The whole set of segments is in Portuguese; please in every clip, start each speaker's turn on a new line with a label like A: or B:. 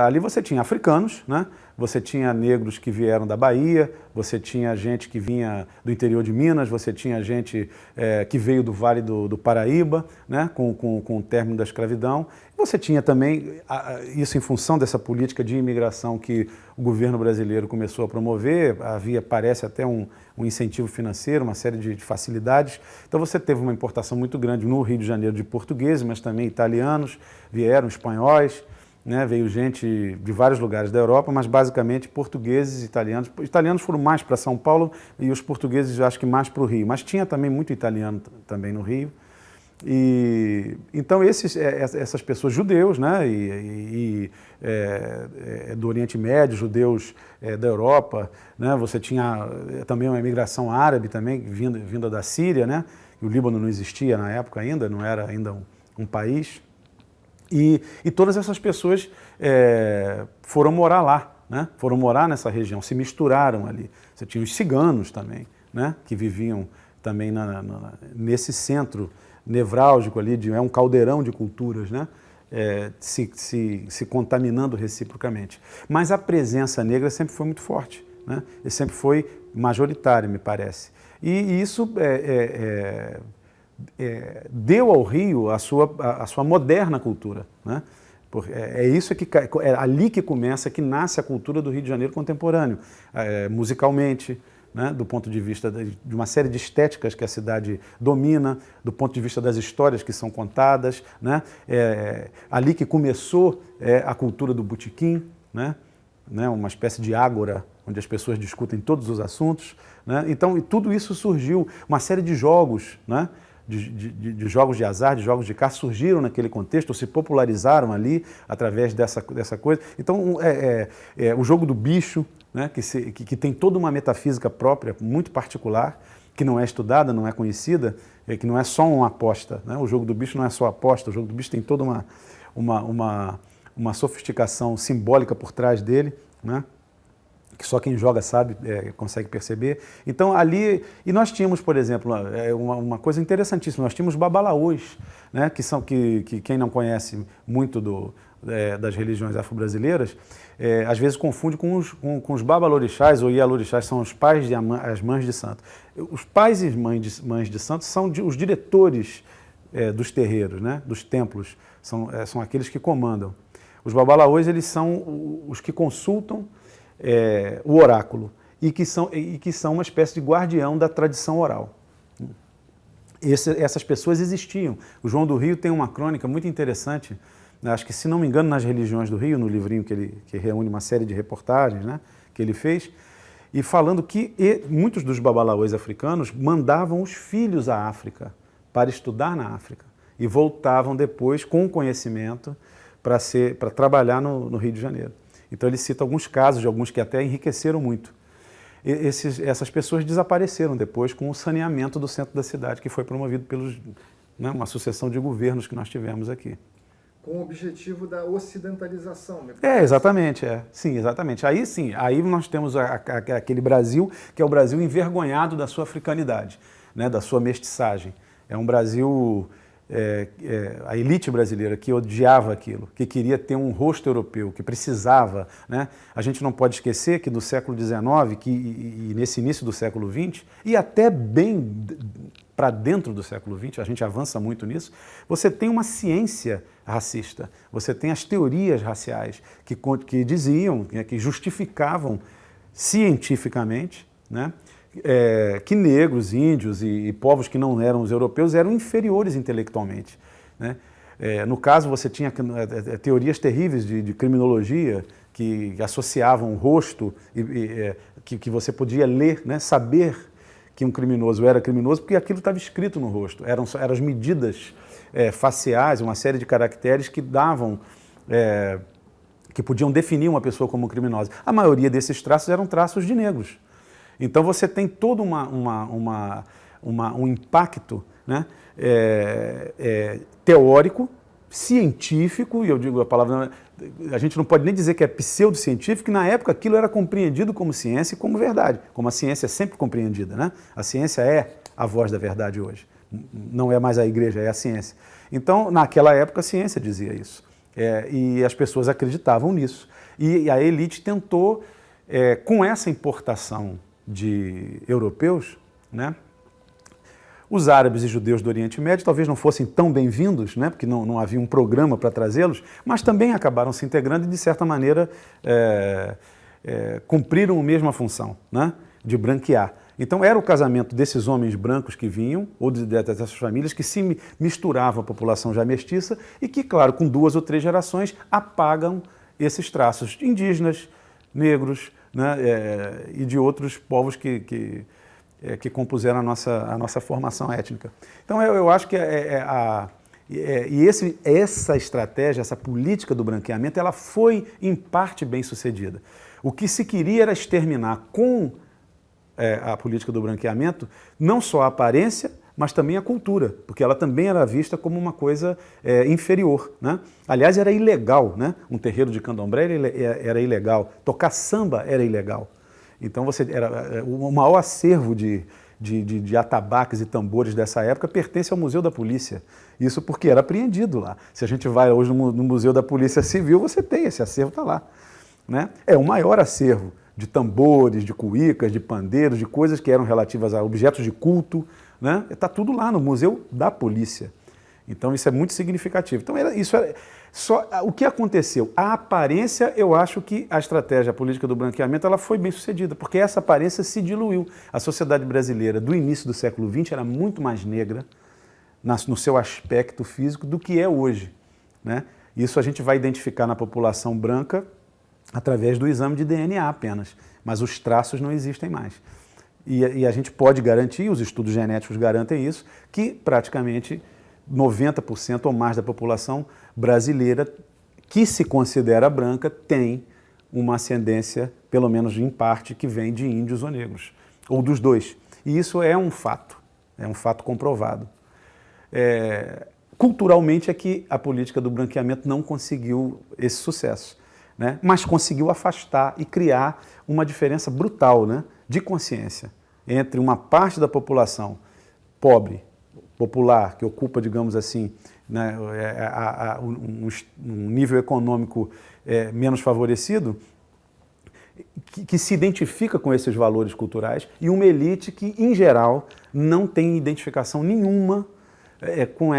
A: Ali você tinha africanos, né? Você tinha negros que vieram da Bahia, você tinha gente que vinha do interior de Minas, você tinha gente que veio do Vale do Paraíba, né? com o término da escravidão. Você tinha também, isso em função dessa política de imigração que o governo brasileiro começou a promover, havia, parece, até um incentivo financeiro, uma série de facilidades. Então você teve uma importação muito grande no Rio de Janeiro de portugueses, mas também italianos, vieram espanhóis, né, veio gente de vários lugares da Europa, mas basicamente portugueses e italianos. Italianos foram mais para São Paulo e os portugueses eu acho que mais para o Rio, mas tinha também muito italiano também no Rio. E então essas pessoas, judeus, né, do Oriente Médio, judeus da Europa, né, você tinha também uma imigração árabe também vinda da Síria, né, o Líbano não existia na época ainda, não era ainda um país. E todas essas pessoas foram morar lá, né? Foram morar nessa região, se misturaram ali. Você tinha os ciganos também, né? Que viviam também nesse centro nevrálgico ali, um caldeirão de culturas, né? Se contaminando reciprocamente. Mas a presença negra sempre foi muito forte, né? E sempre foi majoritária, me parece. E isso deu ao Rio a sua moderna cultura, né? É ali que começa, que nasce a cultura do Rio de Janeiro contemporâneo, musicalmente, né? Do ponto de vista de uma série de estéticas que a cidade domina, do ponto de vista das histórias que são contadas, né? Ali que começou a cultura do botequim, né? Uma espécie de ágora, onde as pessoas discutem todos os assuntos, né? Então, tudo isso surgiu, uma série de jogos, né? De jogos de azar, de jogos de caça, surgiram naquele contexto, ou se popularizaram ali através dessa coisa. Então, o jogo do bicho, né, que tem toda uma metafísica própria, muito particular, que não é estudada, não é conhecida, que não é só uma aposta, né? O jogo do bicho não é só aposta, o jogo do bicho tem toda uma sofisticação simbólica por trás dele, né? Que só quem joga sabe, consegue perceber. Então ali, e nós tínhamos, por exemplo, uma coisa interessantíssima, nós tínhamos babalaôs, né, que quem não conhece muito das religiões afro-brasileiras, às vezes confunde com os babalorixás ou ialorixás, são os pais e as mães de santo. Os pais e mães de santo são os diretores dos terreiros, né, dos templos, são aqueles que comandam. Os babalaôs, eles são os que consultam o oráculo e que são uma espécie de guardião da tradição oral. Essas pessoas existiam. O João do Rio tem uma crônica muito interessante, né, acho que, se não me engano, nas Religiões do Rio, no livrinho que reúne uma série de reportagens, né, que ele fez, e falando que muitos dos babalaôs africanos mandavam os filhos à África para estudar na África e voltavam depois com conhecimento para trabalhar no Rio de Janeiro. Então ele cita alguns casos de alguns que até enriqueceram muito. Essas pessoas desapareceram depois com o saneamento do centro da cidade, que foi promovido uma sucessão de governos que nós tivemos aqui.
B: Com o objetivo da ocidentalização, né?
A: Exatamente, Sim, exatamente. Aí nós temos aquele Brasil que é o Brasil envergonhado da sua africanidade, né, da sua mestiçagem. É um Brasil... a elite brasileira que odiava aquilo, que queria ter um rosto europeu, que precisava, né? A gente não pode esquecer que do século XIX e nesse início do século XX, e até bem para dentro do século XX, a gente avança muito nisso, você tem uma ciência racista, você tem as teorias raciais que diziam, que justificavam cientificamente, né, que negros, índios e povos que não eram os europeus eram inferiores intelectualmente, né? No caso, você tinha teorias terríveis de criminologia que associavam o rosto, que você podia ler, né, saber que um criminoso era criminoso, porque aquilo estava escrito no rosto. Eram as medidas faciais, uma série de caracteres que davam... que podiam definir uma pessoa como criminosa. A maioria desses traços eram traços de negros. Então você tem todo um impacto, né, teórico, científico, e eu digo a palavra, a gente não pode nem dizer que é pseudocientífico, que na época aquilo era compreendido como ciência e como verdade, como a ciência é sempre compreendida, né? A ciência é a voz da verdade hoje, não é mais a igreja, é a ciência. Então, naquela época a ciência dizia isso. e as pessoas acreditavam nisso. E a elite tentou, com essa importação de europeus, né, os árabes e judeus do Oriente Médio talvez não fossem tão bem-vindos, né, porque não havia um programa para trazê-los, mas também acabaram se integrando e, de certa maneira, cumpriram a mesma função, né, de branquear. Então era o casamento desses homens brancos que vinham, ou dessas famílias, que se misturavam à população já mestiça e que, claro, com 2 ou 3 gerações, apagam esses traços indígenas, negros, né, e de outros povos que compuseram a nossa formação étnica. Então eu acho que essa estratégia, essa política do branqueamento, ela foi em parte bem sucedida. O que se queria era exterminar com a política do branqueamento não só a aparência, mas também a cultura, porque ela também era vista como uma coisa inferior, né? Aliás, era ilegal, né? Um terreiro de candomblé era ilegal, tocar samba era ilegal. Então o maior acervo de atabaques e tambores dessa época pertence ao Museu da Polícia. Isso porque era apreendido lá. Se a gente vai hoje no Museu da Polícia Civil, você tem esse acervo, está lá, né? É o maior acervo de tambores, de cuícas, de pandeiros, de coisas que eram relativas a objetos de culto, né? Está tudo lá no Museu da Polícia. Então isso é muito significativo. Então o que aconteceu? A aparência, eu acho que a estratégia política do branqueamento ela foi bem sucedida, porque essa aparência se diluiu. A sociedade brasileira do início do século XX era muito mais negra no seu aspecto físico do que é hoje, né? Isso a gente vai identificar na população branca através do exame de DNA apenas, mas os traços não existem mais. E a gente pode garantir, os estudos genéticos garantem isso, que praticamente 90% ou mais da população brasileira que se considera branca tem uma ascendência, pelo menos em parte, que vem de índios ou negros, ou dos dois. E isso é um fato comprovado. Culturalmente é que a política do branqueamento não conseguiu esse sucesso, né? Mas conseguiu afastar e criar uma diferença brutal, né, de consciência entre uma parte da população pobre, popular, que ocupa, digamos assim, né, um nível econômico menos favorecido, que se identifica com esses valores culturais, e uma elite que, em geral, não tem identificação nenhuma com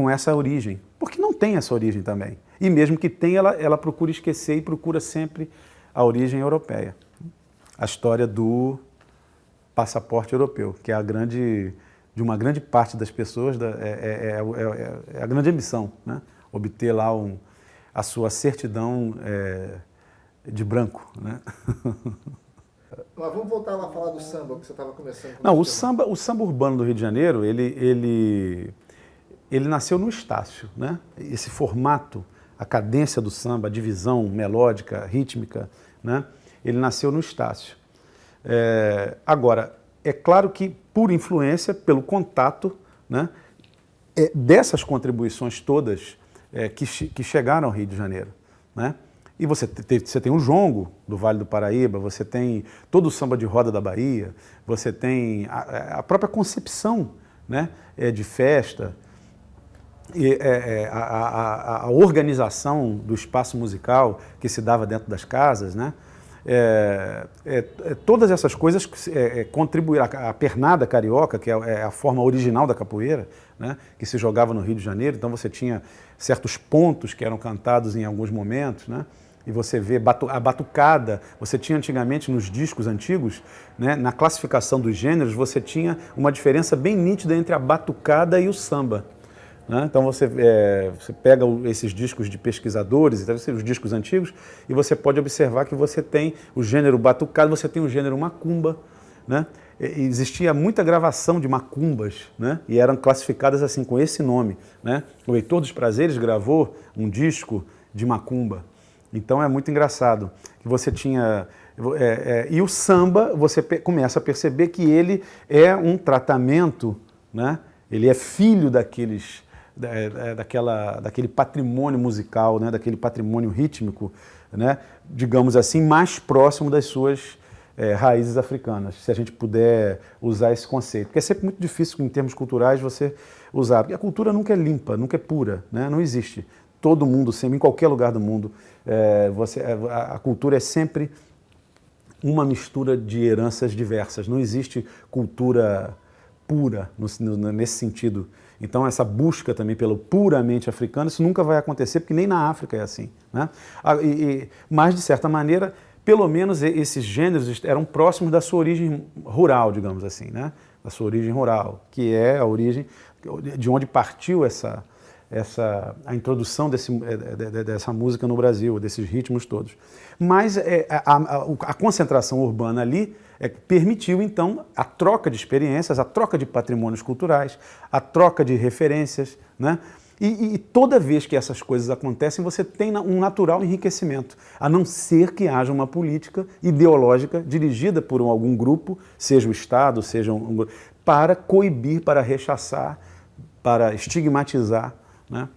A: essa origem, porque não tem essa origem também. E mesmo que tenha, ela procura esquecer e procura sempre a origem europeia. A história do passaporte europeu, que é de uma grande parte das pessoas, a grande ambição, né? Obter lá a sua certidão de branco, né?
B: Mas vamos voltar lá a falar do samba, que você estava começando.
A: Não, o samba urbano do Rio de Janeiro, ele nasceu no Estácio, né? Esse formato, a cadência do samba, a divisão melódica, rítmica, né? Ele nasceu no Estácio. Agora, é claro que por influência, pelo contato, né, dessas contribuições todas que chegaram ao Rio de Janeiro, né? E você tem o jongo do Vale do Paraíba, você tem todo o samba de roda da Bahia, você tem a própria concepção, né, de festa, e a organização do espaço musical que se dava dentro das casas, né? Todas essas coisas contribuíram. A pernada carioca, que é a forma original da capoeira, né, que se jogava no Rio de Janeiro, então você tinha certos pontos que eram cantados em alguns momentos, né, e você vê a batucada. Você tinha antigamente nos discos antigos, né, na classificação dos gêneros, você tinha uma diferença bem nítida entre a batucada e o samba. Então você pega esses discos de pesquisadores, os discos antigos, e você pode observar que você tem o gênero batucado, você tem o gênero macumba, né? Existia muita gravação de macumbas, né? E eram classificadas assim com esse nome, né? O Heitor dos Prazeres gravou um disco de macumba. Então é muito engraçado que você tinha... e o samba, você começa a perceber que ele é um tratamento, né? Ele é filho daquele patrimônio musical, né, daquele patrimônio rítmico, né, digamos assim, mais próximo das suas raízes africanas, se a gente puder usar esse conceito. Porque é sempre muito difícil, em termos culturais, você usar. Porque a cultura nunca é limpa, nunca é pura, né? Não existe. Todo mundo, sempre, em qualquer lugar do mundo, a cultura é sempre uma mistura de heranças diversas. Não existe cultura pura nesse sentido. Então, essa busca também pelo puramente africano, isso nunca vai acontecer, porque nem na África é assim, né? Mas, de certa maneira, pelo menos esses gêneros eram próximos da sua origem rural, digamos assim, né? Da sua origem rural, que é a origem de onde partiu a introdução dessa música no Brasil, desses ritmos todos. Mas a concentração urbana ali permitiu, então, a troca de experiências, a troca de patrimônios culturais, a troca de referências, né? E toda vez que essas coisas acontecem, você tem um natural enriquecimento, a não ser que haja uma política ideológica dirigida por algum grupo, seja o Estado, seja um grupo, para coibir, para rechaçar, para estigmatizar, né,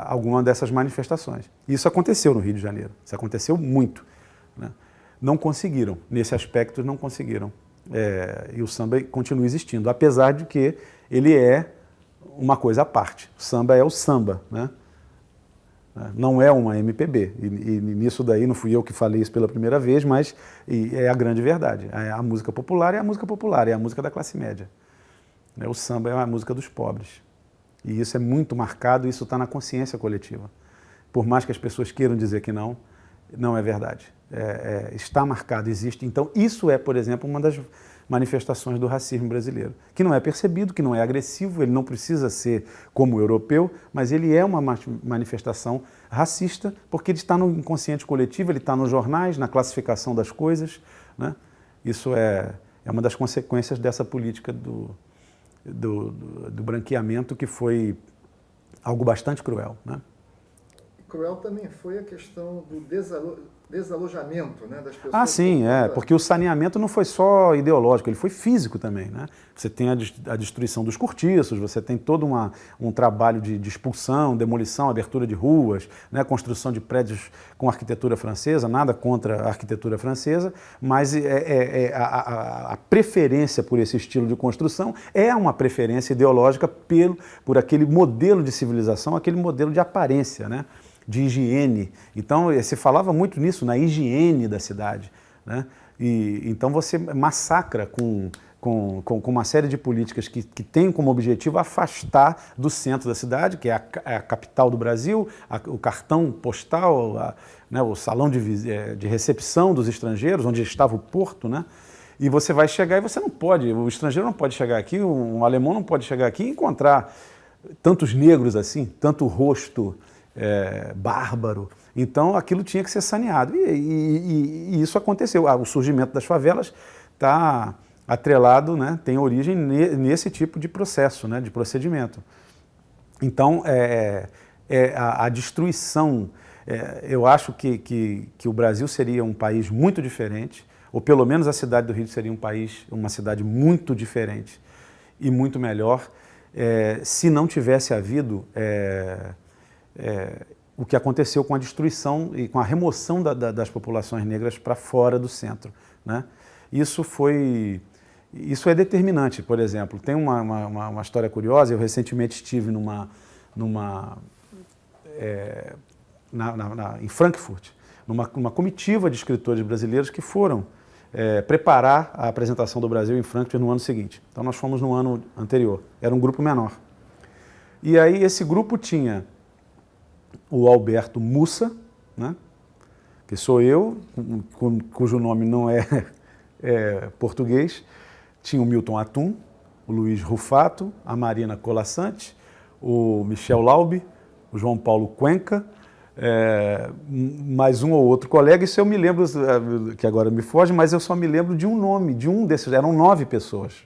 A: alguma dessas manifestações. Isso aconteceu no Rio de Janeiro, isso aconteceu muito, né? Não conseguiram, nesse aspecto não conseguiram. E o samba continua existindo, apesar de que ele é uma coisa à parte. O samba é o samba, né? Não é uma MPB. E nisso daí não fui eu que falei isso pela primeira vez, mas é a grande verdade. A música popular é a música popular, é a música da classe média. O samba é a música dos pobres. E isso é muito marcado, isso está na consciência coletiva. Por mais que as pessoas queiram dizer que não, não é verdade. Está marcado, existe. Então, isso é, por exemplo, uma das manifestações do racismo brasileiro, que não é percebido, que não é agressivo, ele não precisa ser como o europeu, mas ele é uma manifestação racista, porque ele está no inconsciente coletivo, ele está nos jornais, na classificação das coisas, né? Isso é uma das consequências dessa política do branqueamento, que foi algo bastante cruel, né?
B: Cruel também foi a questão do desalojamento, né, das pessoas.
A: Ah, sim, porque o saneamento não foi só ideológico, ele foi físico também, né? Você tem a destruição dos cortiços, você tem todo um trabalho de expulsão, demolição, abertura de ruas, né, construção de prédios com arquitetura francesa, nada contra a arquitetura francesa, mas a preferência por esse estilo de construção é uma preferência ideológica por aquele modelo de civilização, aquele modelo de aparência, né? De higiene. Então, se falava muito nisso, na higiene da cidade, né? Então você massacra com uma série de políticas que tem como objetivo afastar do centro da cidade, que é a capital do Brasil, o cartão postal, né, o salão de recepção dos estrangeiros, onde estava o porto, né? E você vai chegar e você não pode, o estrangeiro não pode chegar aqui, um alemão não pode chegar aqui e encontrar tantos negros assim, tanto rosto bárbaro. Então aquilo tinha que ser saneado. E isso aconteceu. O surgimento das favelas está atrelado, né, tem origem nesse tipo de processo, né, de procedimento. Então a destruição, eu acho que o Brasil seria um país muito diferente, ou pelo menos a cidade do Rio seria uma cidade muito diferente e muito melhor, se não tivesse havido o que aconteceu com a destruição e com a remoção das populações negras para fora do centro, né? Isso é determinante. Por exemplo, tem uma história curiosa. Eu recentemente estive em Frankfurt, numa comitiva de escritores brasileiros que foram preparar a apresentação do Brasil em Frankfurt no ano seguinte. Então nós fomos no ano anterior, era um grupo menor. E aí esse grupo tinha o Alberto Mussa, né, que sou eu, cujo nome não é português, tinha o Milton Atum, o Luiz Rufato, a Marina Colassante, o Michel Laube, o João Paulo Cuenca, mais um ou outro colega. Isso eu me lembro, que agora me foge, mas eu só me lembro de um nome, de um desses, eram 9 pessoas.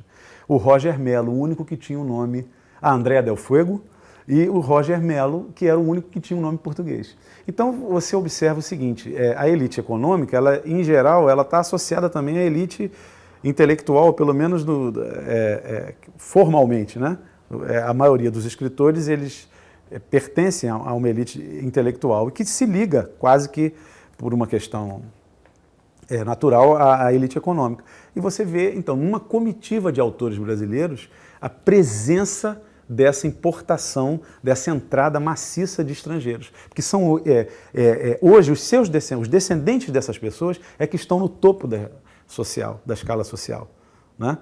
A: O Roger Mello, o único que tinha o nome, a Andréa Del Fuego, e o Roger Mello, que era o único que tinha um nome português. Então você observa o seguinte, a elite econômica, ela, em geral, ela está associada também à elite intelectual, pelo menos formalmente, né? A maioria dos escritores, eles pertencem a uma elite intelectual, que se liga quase que por uma questão é natural à elite econômica. E você vê, então, numa comitiva de autores brasileiros, a presença dessa importação, dessa entrada maciça de estrangeiros. Porque são, hoje, os descendentes dessas pessoas é que estão no topo da escala social. Né?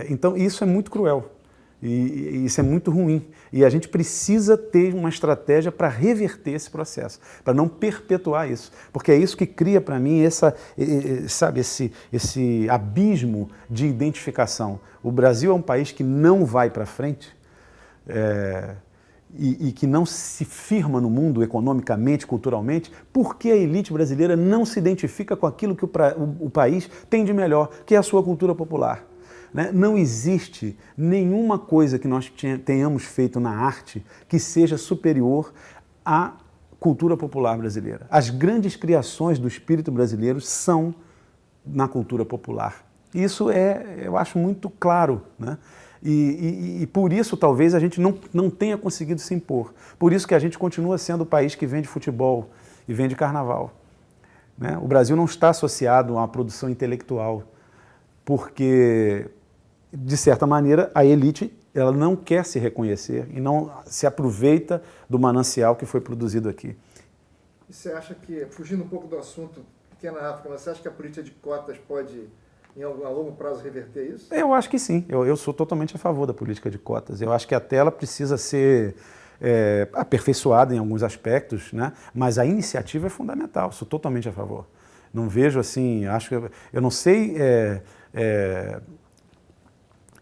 A: Então, isso é muito cruel. E isso é muito ruim. E a gente precisa ter uma estratégia para reverter esse processo, para não perpetuar isso. Porque é isso que cria para mim esse abismo de identificação. O Brasil é um país que não vai para frente e que não se firma no mundo economicamente, culturalmente, porque a elite brasileira não se identifica com aquilo que o país tem de melhor, que é a sua cultura popular. Não existe nenhuma coisa que nós tenhamos feito na arte que seja superior à cultura popular brasileira. As grandes criações do espírito brasileiro são na cultura popular. Isso eu acho muito claro, né? E por isso talvez a gente não tenha conseguido se impor. Por isso que a gente continua sendo o país que vende futebol e vende carnaval. Né? O Brasil não está associado a uma produção intelectual, porque, de certa maneira, a elite ela não quer se reconhecer e não se aproveita do manancial que foi produzido aqui.
B: E você acha que, fugindo um pouco do assunto, pequena África, você acha que a política de cotas pode, a longo prazo, reverter isso?
A: Eu acho que sim. Eu sou totalmente a favor da política de cotas. Eu acho que até ela precisa ser aperfeiçoada em alguns aspectos, né? Mas a iniciativa é fundamental. Sou totalmente a favor. Não vejo assim, eu não sei...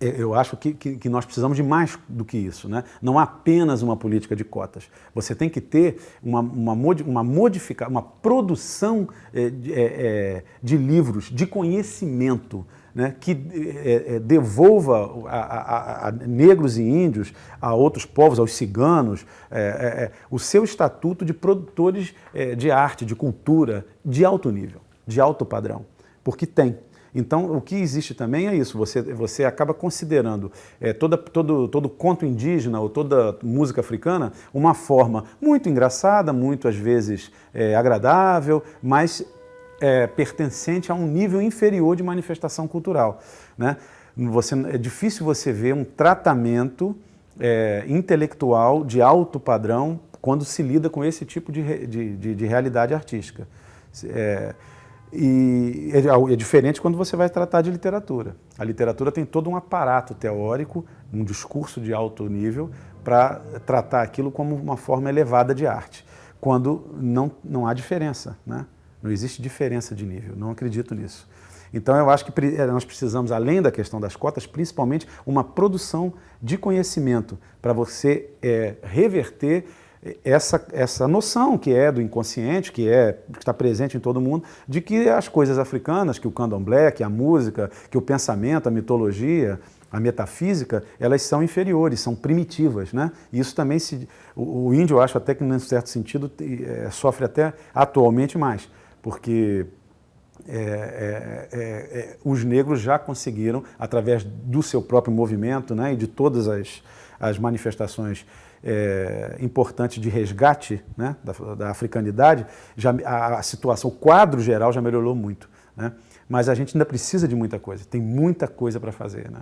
A: Eu acho que nós precisamos de mais do que isso, né? Não há apenas uma política de cotas. Você tem que ter uma produção de livros, de conhecimento, né? Que devolva a negros e índios, a outros povos, aos ciganos, o seu estatuto de produtores de arte, de cultura, de alto nível, de alto padrão, porque tem. Então, o que existe também é isso, você acaba considerando todo conto indígena ou toda música africana uma forma muito engraçada, muito às vezes agradável, mas pertencente a um nível inferior de manifestação cultural. Né? É difícil você ver um tratamento intelectual de alto padrão quando se lida com esse tipo de realidade artística. E é diferente quando você vai tratar de literatura. A literatura tem todo um aparato teórico, um discurso de alto nível, para tratar aquilo como uma forma elevada de arte, quando não há diferença, né? Não existe diferença de nível, não acredito nisso. Então eu acho que nós precisamos, além da questão das cotas, principalmente uma produção de conhecimento para você reverter essa noção que é do inconsciente, que está presente em todo mundo, de que as coisas africanas, que o candomblé, que a música, que o pensamento, a mitologia, a metafísica, elas são inferiores, são primitivas, né? E isso também o índio, eu acho até que, num certo sentido, sofre até atualmente mais, porque os negros já conseguiram, através do seu próprio movimento, né, e de todas as manifestações importante de resgate, né, da africanidade, a situação, o quadro geral já melhorou muito, né? Mas a gente ainda precisa de muita coisa, tem muita coisa para fazer, né?